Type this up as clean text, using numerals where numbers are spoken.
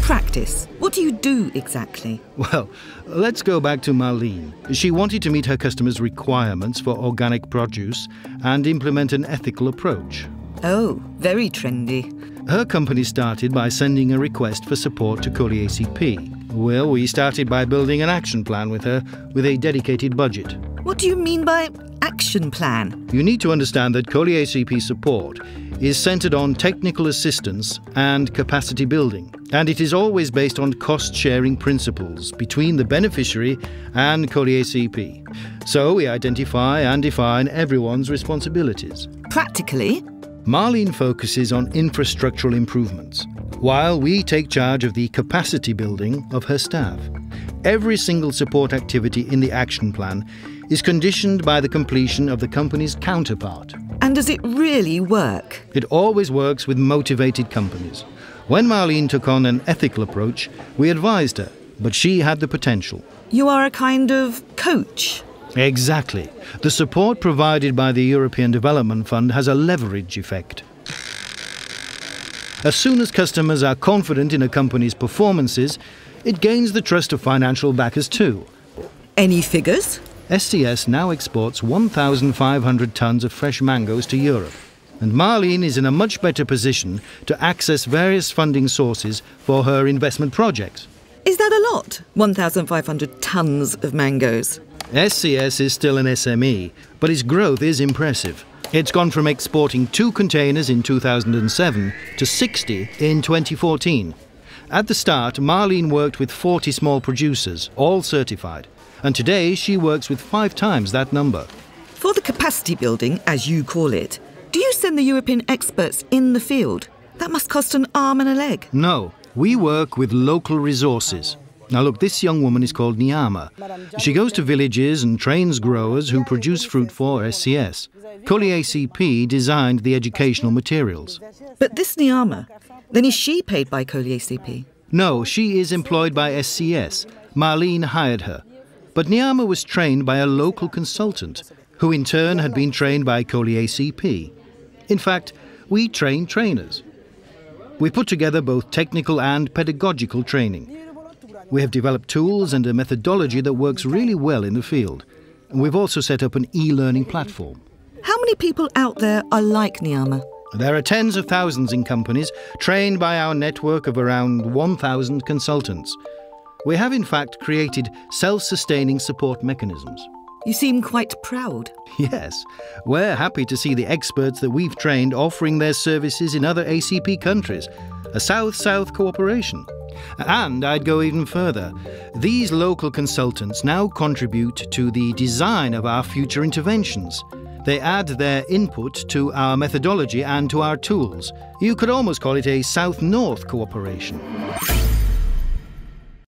practice, what do you do exactly? Well, let's go back to Marlene. She wanted to meet her customers' requirements for organic produce and implement an ethical approach. Oh, very trendy. Her company started by sending a request for support to COLEACP. Well, we started by building an action plan with her with a dedicated budget. What do you mean by action plan? You need to understand that COLEACP support is centered on technical assistance and capacity building, and it is always based on cost-sharing principles between the beneficiary and COLEACP. So we identify and define everyone's responsibilities. Practically? Marlene focuses on infrastructural improvements, while we take charge of the capacity building of her staff. Every single support activity in the action plan is conditioned by the completion of the company's counterpart. And does it really work? It always works with motivated companies. When Marlene took on an ethical approach, we advised her, but she had the potential. You are a kind of coach? Exactly. The support provided by the European Development Fund has a leverage effect. As soon as customers are confident in a company's performances, it gains the trust of financial backers too. Any figures? SCS now exports 1,500 tons of fresh mangoes to Europe, and Marlene is in a much better position to access various funding sources for her investment projects. Is that a lot? 1,500 tons of mangoes. SCS is still an SME, but its growth is impressive. It's gone from exporting 2 containers in 2007 to 60 in 2014. At the start, Marlene worked with 40 small producers, all certified, and today she works with 5 times that number. For the capacity building, as you call it, do you send the European experts in the field? That must cost an arm and a leg. No, we work with local resources. Now look, this young woman is called Niama. She goes to villages and trains growers who produce fruit for SCS. COLEACP designed the educational materials. But this Niama, then is she paid by COLEACP? No, she is employed by SCS. Marlene hired her. But Niama was trained by a local consultant, who in turn had been trained by COLEACP. In fact, we train trainers. We put together both technical and pedagogical training. We have developed tools and a methodology that works really well in the field. And we've also set up an e-learning platform. How many people out there are like Niama? There are tens of thousands in companies trained by our network of around 1,000 consultants. We have in fact created self-sustaining support mechanisms. You seem quite proud. Yes, we're happy to see the experts that we've trained offering their services in other ACP countries, a South-South cooperation. And I'd go even further. These local consultants now contribute to the design of our future interventions. They add their input to our methodology and to our tools. You could almost call it a South-North cooperation.